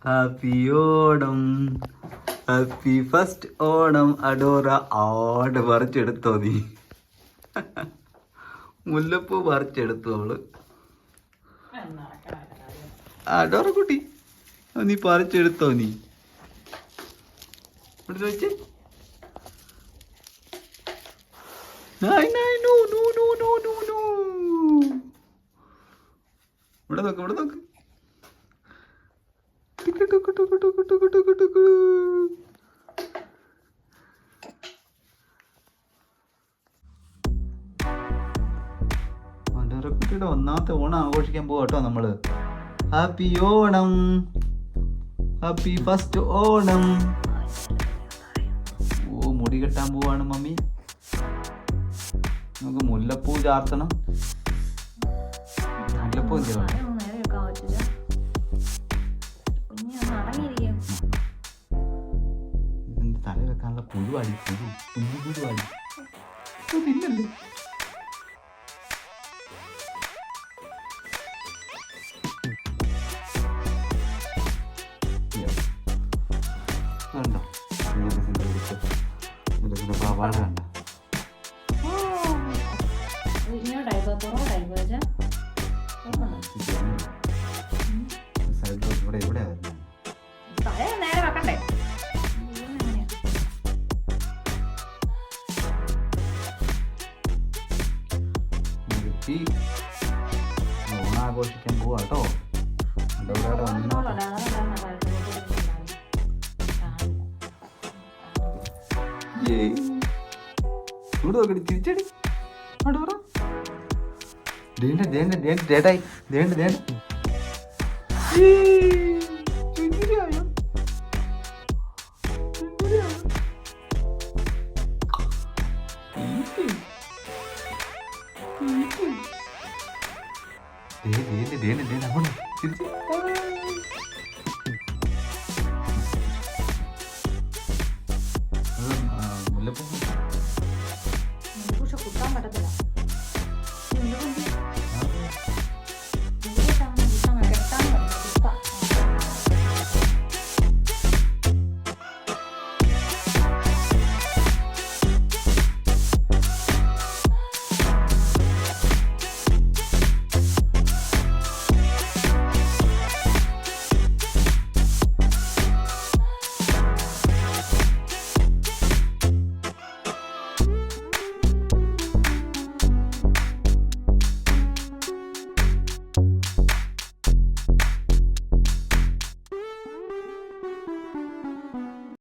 Happy Onam, happy first Onam Adora. ആട് പറിച്ചെടുത്തോ നീ? മുല്ലപ്പൂ പറിച്ചെടുത്തു അവള്. അഡോറ കുട്ടി നീ പറിച്ചെടുത്തോ? നീ ഇവിടെ വെച്ച് ഇവിടെ നോക്ക്, ഇവിടെ നോക്ക്. കുട്ടിയുടെ ഒന്നാമത്തെ ഓണം ആഘോഷിക്കാൻ പോവാട്ടോ നമ്മള്. Happy Onam, happy first Onam. ഓ മുടി കെട്ടാൻ പോവാണ് മമ്മി. നമുക്ക് മുല്ലപ്പൂ ചാർത്തണം. മുല്ലപ്പൂ എന്തിനാ? തല വെക്കാനുള്ള പുഴുവാടി, കുഞ്ഞു പുഴുവാടി. തിന്നല്ലേ? കണ്ടോ പാവാട കണ്ട? ഇവിടെ ഇവിടെ ഓണാഘോഷിക്കാൻ പോവാട്ടോ. ഇവിടെ നോക്കടി, തിരിച്ചടി. ദേണ്ട ദേണ്ട ദേണ്ട ദേണ്ടായി ദേണ്ട ദേണ്ട.